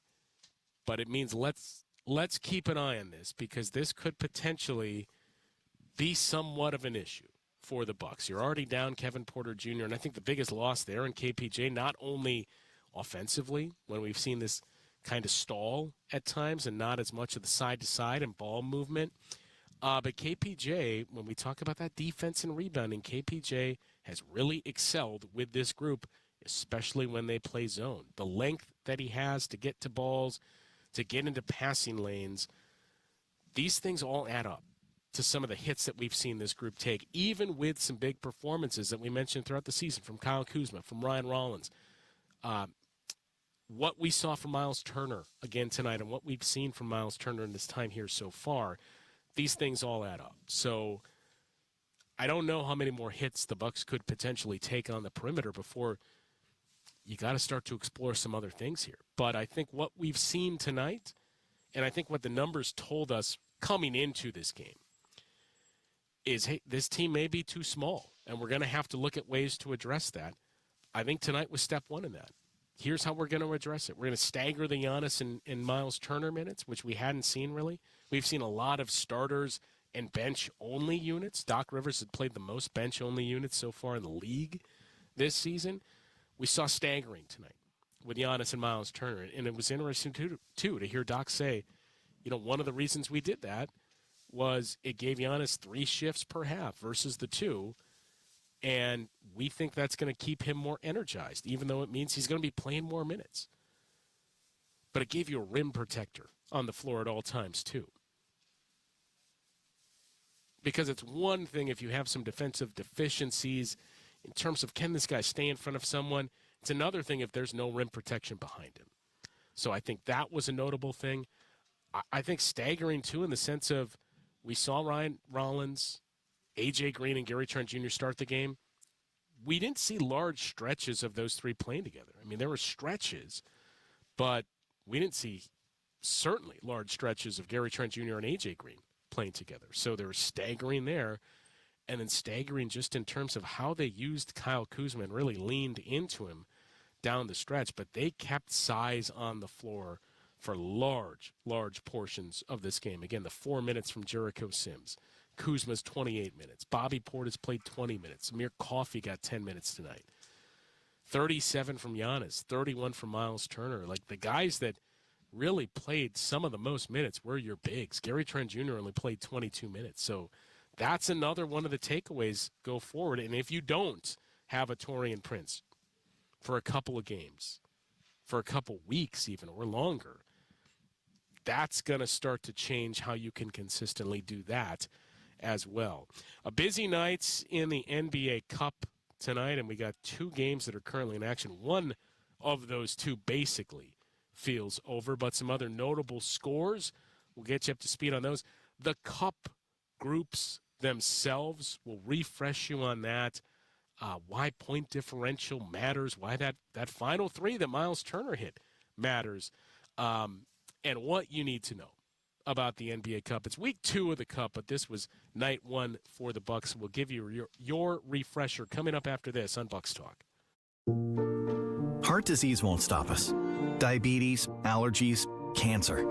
but it means let's keep an eye on this, because this could potentially be somewhat of an issue for the Bucks. You're already down Kevin Porter Jr., and I think the biggest loss there in KPJ, not only offensively, when we've seen this kind of stall at times and not as much of the side-to-side and ball movement, but KPJ, when we talk about that defense and rebounding, KPJ has really excelled with this group, especially when they play zone. The length that he has to get to balls, to get into passing lanes, these things all add up to some of the hits that we've seen this group take, even with some big performances that we mentioned throughout the season from Kyle Kuzma, from Ryan Rollins. What we saw from Miles Turner again tonight and what we've seen from Miles Turner in this time here so far, these things all add up. So I don't know how many more hits the Bucks could potentially take on the perimeter before you got to start to explore some other things here. But I think what we've seen tonight, and I think what the numbers told us coming into this game, is, hey, this team may be too small, and we're going to have to look at ways to address that. I think tonight was step 1 in that. Here's how we're going to address it. We're going to stagger the Giannis and Miles Turner minutes, which we hadn't seen really. We've seen a lot of starters and bench-only units. Doc Rivers had played the most bench-only units so far in the league this season. We saw staggering tonight with Giannis and Miles Turner, and it was interesting, too, to hear Doc say, you know, one of the reasons we did that was it gave Giannis 3 shifts per half versus the 2, and we think that's going to keep him more energized, even though it means he's going to be playing more minutes. But it gave you a rim protector on the floor at all times, too. Because it's one thing if you have some defensive deficiencies in terms of can this guy stay in front of someone. It's another thing if there's no rim protection behind him. So I think that was a notable thing. I think staggering, too, in the sense of we saw Ryan Rollins, A.J. Green, and Gary Trent Jr. start the game. We didn't see large stretches of those 3 playing together. I mean, there were stretches, but we didn't see certainly large stretches of Gary Trent Jr. and A.J. Green playing together. So there was staggering there. and then staggering just in terms of how they used Kyle Kuzma and really leaned into him down the stretch. But they kept size on the floor for large portions of this game. Again, the 4 minutes from Jericho Sims. Kuzma's 28 minutes. Bobby Portis played 20 minutes. Amir Coffey got 10 minutes tonight. 37 from Giannis, 31 from Miles Turner. Like, the guys that really played some of the most minutes were your bigs. Gary Trent Jr. only played 22 minutes. So that's another one of the takeaways go forward. And if you don't have a Taurean Prince for a couple of games, for a couple weeks even, or longer, that's going to start to change how you can consistently do that as well. A busy night in the NBA Cup tonight, and we got 2 games that are currently in action. One of those 2 basically feels over, but some other notable scores. We'll get you up to speed on those. The Cup groups themselves, will refresh you on that. Why point differential matters, why that final 3 that Miles Turner hit matters, and what you need to know about the NBA Cup. It's week 2 of the Cup, but this was night 1 for the Bucks. We'll give you your refresher coming up after this on Bucks Talk. Heart disease won't stop us. Diabetes, allergies, cancer.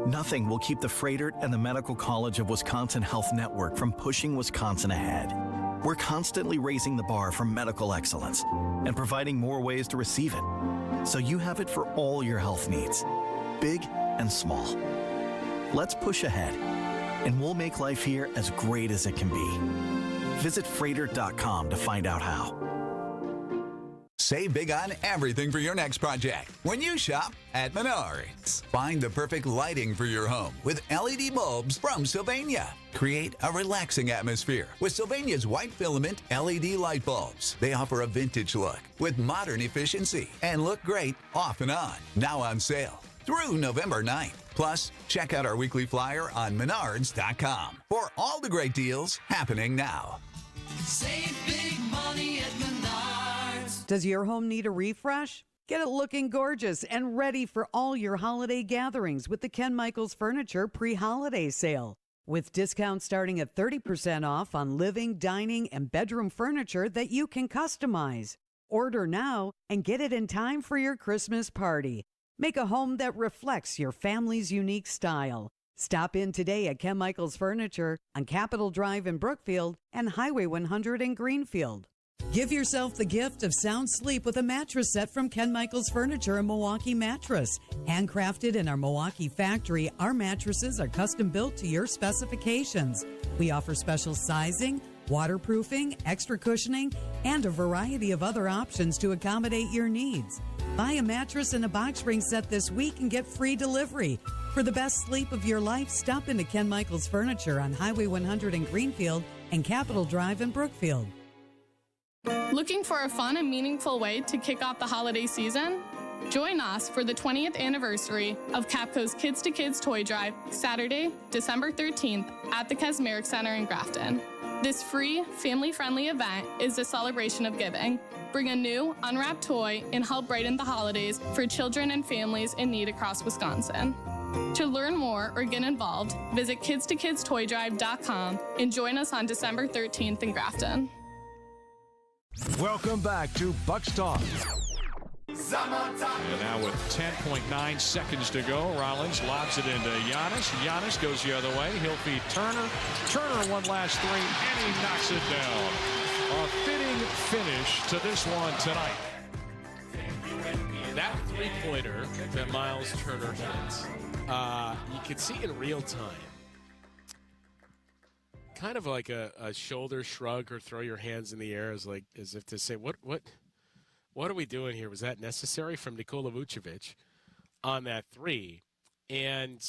Nothing will keep the Freighter and the Medical College of Wisconsin Health Network from pushing Wisconsin ahead. We're constantly raising the bar for medical excellence and providing more ways to receive it, so you have it for all your health needs, big and small. Let's push ahead, and we'll make life here as great as it can be. Visit Freighter.com to find out how. Save big on everything for your next project when you shop at Menards. Find the perfect lighting for your home with LED bulbs from Sylvania. Create a relaxing atmosphere with Sylvania's white filament LED light bulbs. They offer a vintage look with modern efficiency and look great off and on. Now on sale through November 9th. Plus, check out our weekly flyer on Menards.com for all the great deals happening now. Save big money at Menards. Does your home need a refresh? Get it looking gorgeous and ready for all your holiday gatherings with the Ken Michaels Furniture pre-holiday sale. With discounts starting at 30% off on living, dining, and bedroom furniture that you can customize. Order now and get it in time for your Christmas party. Make a home that reflects your family's unique style. Stop in today at Ken Michaels Furniture on Capitol Drive in Brookfield and Highway 100 in Greenfield. Give yourself the gift of sound sleep with a mattress set from Ken Michaels Furniture and Milwaukee Mattress. Handcrafted in our Milwaukee factory, our mattresses are custom built to your specifications. We offer special sizing, waterproofing, extra cushioning, and a variety of other options to accommodate your needs. Buy a mattress and a box spring set this week and get free delivery. For the best sleep of your life, stop into Ken Michaels Furniture on Highway 100 in Greenfield and Capitol Drive in Brookfield. Looking for a fun and meaningful way to kick off the holiday season? Join us for the 20th anniversary of Capco's Kids to Kids Toy Drive, Saturday, December 13th at the Kasmeric Center in Grafton. This free, family-friendly event is a celebration of giving. Bring a new, unwrapped toy and help brighten the holidays for children and families in need across Wisconsin. To learn more or get involved, visit kidstokidstoydrive.com and join us on December 13th in Grafton. Welcome back to Bucks Talk. And now with 10.9 seconds to go, Rollins lobs it into Giannis. Giannis goes the other way. He'll feed Turner. Turner one last 3, and he knocks it down. A fitting finish to this one tonight. That three-pointer that Miles Turner hits, you could see in real time. Kind of like a shoulder shrug or throw your hands in the air as if to say, what are we doing here? Was that necessary from Nikola Vucevic on that 3? And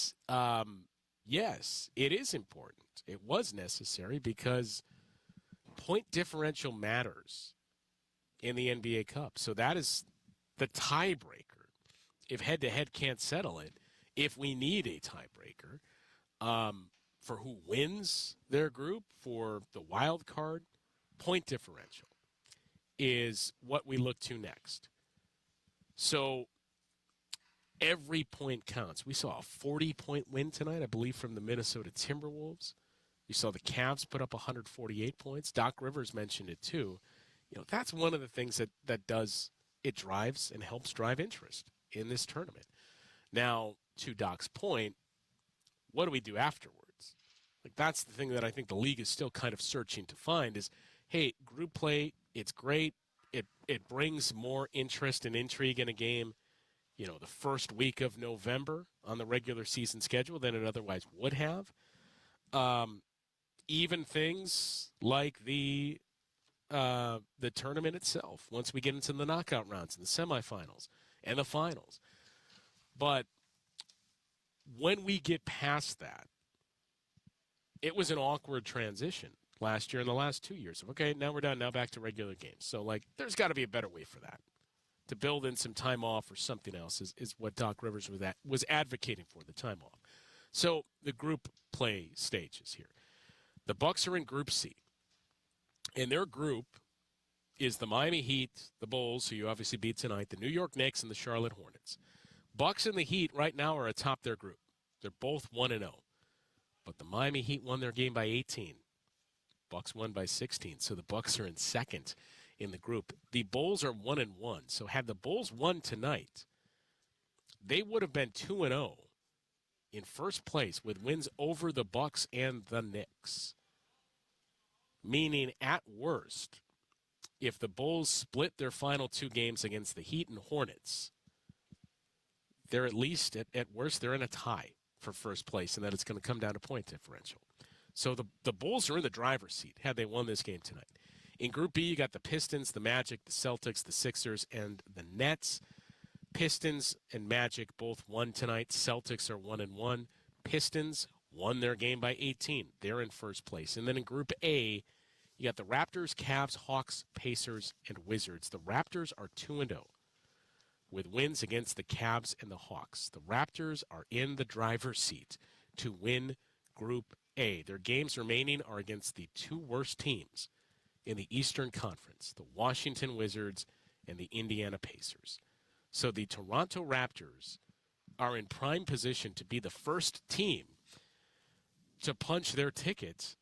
yes, it is important. It was necessary because point differential matters in the NBA Cup. So that is the tiebreaker. If head-to-head can't settle it, if we need a tiebreaker for who wins their group, for the wild card, point differential is what we look to next. So every point counts. We saw a 40-point win tonight, I believe, from the Minnesota Timberwolves. You saw the Cavs put up 148 points. Doc Rivers mentioned it too. That's one of the things that does it drives and helps drive interest in this tournament. Now, to Doc's point, what do we do afterwards? That's the thing that I think the league is still kind of searching to find is, hey, group play, it's great. It brings more interest and intrigue in a game, the first week of November on the regular season schedule than it otherwise would have. Even things like the tournament itself, once we get into the knockout rounds and the semifinals and the finals. But when we get past that, it was an awkward transition last year and the last 2 years. Okay, now we're done. Now back to regular games. So, there's got to be a better way for that. To build in some time off or something else is what Doc Rivers was advocating for, the time off. So, the group play stages here. The Bucks are in Group C. And their group is the Miami Heat, the Bulls, who you obviously beat tonight, the New York Knicks, and the Charlotte Hornets. Bucks and the Heat right now are atop their group. They're both 1-0. But the Miami Heat won their game by 18. Bucks won by 16, so the Bucks are in second in the group. The Bulls are 1-1, so had the Bulls won tonight, they would have been 2-0 in first place with wins over the Bucks and the Knicks. Meaning, at worst, if the Bulls split their final two games against the Heat and Hornets, they're at least, at worst, they're in a tie for first place, and that it's going to come down to point differential. So the Bulls are in the driver's seat had they won this game tonight. In Group B, you got the Pistons, the Magic, the Celtics, the Sixers, and the Nets. Pistons and Magic both won tonight. Celtics are 1-1. Pistons won their game by 18. They're in first place. And then in Group A, you got the Raptors, Cavs, Hawks, Pacers, and Wizards. The Raptors are 2-0 with wins against the Cavs and the Hawks. The Raptors are in the driver's seat to win Group A. Their games remaining are against the two worst teams in the Eastern Conference, the Washington Wizards and the Indiana Pacers. So the Toronto Raptors are in prime position to be the first team to punch their ticket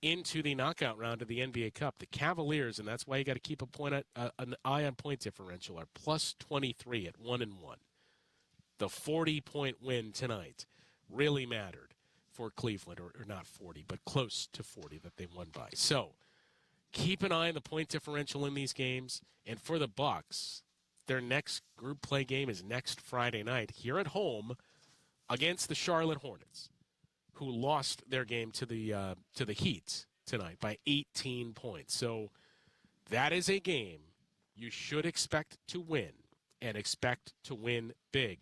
into the knockout round of the NBA Cup. The Cavaliers, and that's why you got to keep an eye on point differential, are plus 23 at 1-1. The 40-point win tonight really mattered for Cleveland, or not 40, but close to 40 that they won by. So keep an eye on the point differential in these games. And for the Bucks, their next group play game is next Friday night here at home against the Charlotte Hornets, who lost their game to the Heat tonight by 18 points. So that is a game you should expect to win, and expect to win big.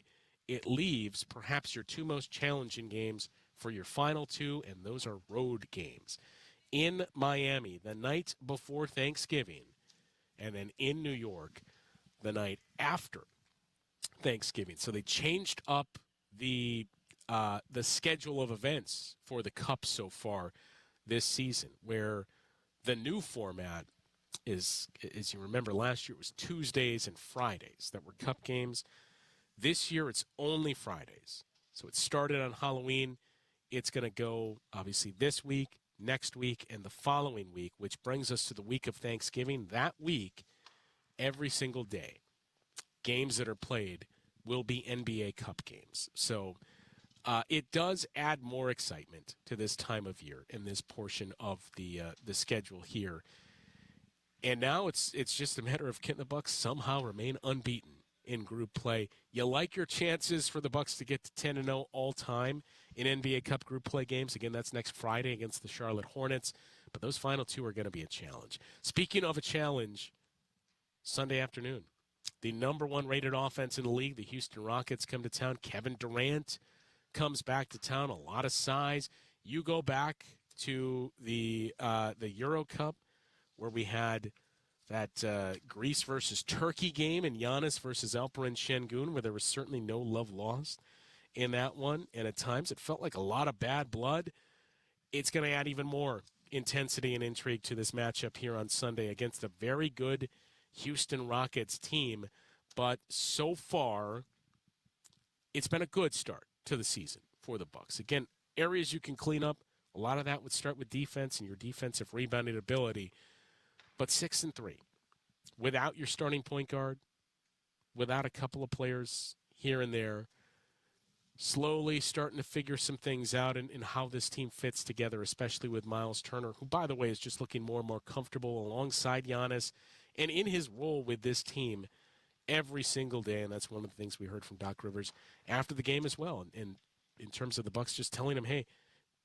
It leaves perhaps your two most challenging games for your final two, and those are road games. In Miami the night before Thanksgiving, and then in New York the night after Thanksgiving. So they changed up the schedule of events for the Cup so far this season, where the new format is, as you remember, last year it was Tuesdays and Fridays that were Cup games. This year it's only Fridays. So it started on Halloween. It's going to go, obviously, this week, next week, and the following week, which brings us to the week of Thanksgiving. That week, every single day, games that are played will be NBA Cup games. So it does add more excitement to this time of year in this portion of the schedule here. And now it's just a matter of can the Bucks somehow remain unbeaten in group play. You like your chances for the Bucks to get to 10-0 all time in NBA Cup group play games. Again, that's next Friday against the Charlotte Hornets. But those final two are going to be a challenge. Speaking of a challenge, Sunday afternoon, the number one rated offense in the league, the Houston Rockets, come to town. Kevin Durant comes back to town. A lot of size. You go back to the Euro Cup, where we had that Greece versus Turkey game and Giannis versus Alperen Şengün, where there was certainly no love lost in that one. And at times it felt like a lot of bad blood. It's going to add even more intensity and intrigue to this matchup here on Sunday against a very good Houston Rockets team. But so far, it's been a good start to the season for the Bucks. Again, areas you can clean up, A lot of that would start with defense and your defensive rebounding ability. But 6-3, without your starting point guard, without a couple of players here and there, slowly starting to figure some things out in how this team fits together, especially with Miles Turner, who, by the way, is just looking more and more comfortable alongside Giannis and in his role with this team every single day. And that's one of the things we heard from Doc Rivers after the game as well. And in terms of the Bucks, just telling him, hey,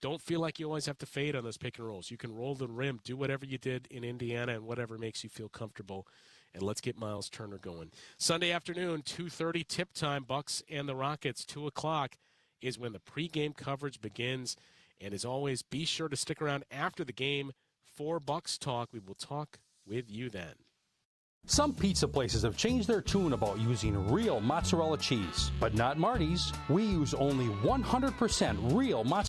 don't feel like you always have to fade on those pick and rolls. You can roll the rim, do whatever you did in Indiana and whatever makes you feel comfortable. And let's get Miles Turner going. Sunday afternoon, 2:30 tip time, Bucks and the Rockets. 2 o'clock is when the pregame coverage begins. And as always, be sure to stick around after the game for Bucks Talk. We will talk with you then. Some pizza places have changed their tune about using real mozzarella cheese, but not Marty's. We use only 100% real mozzarella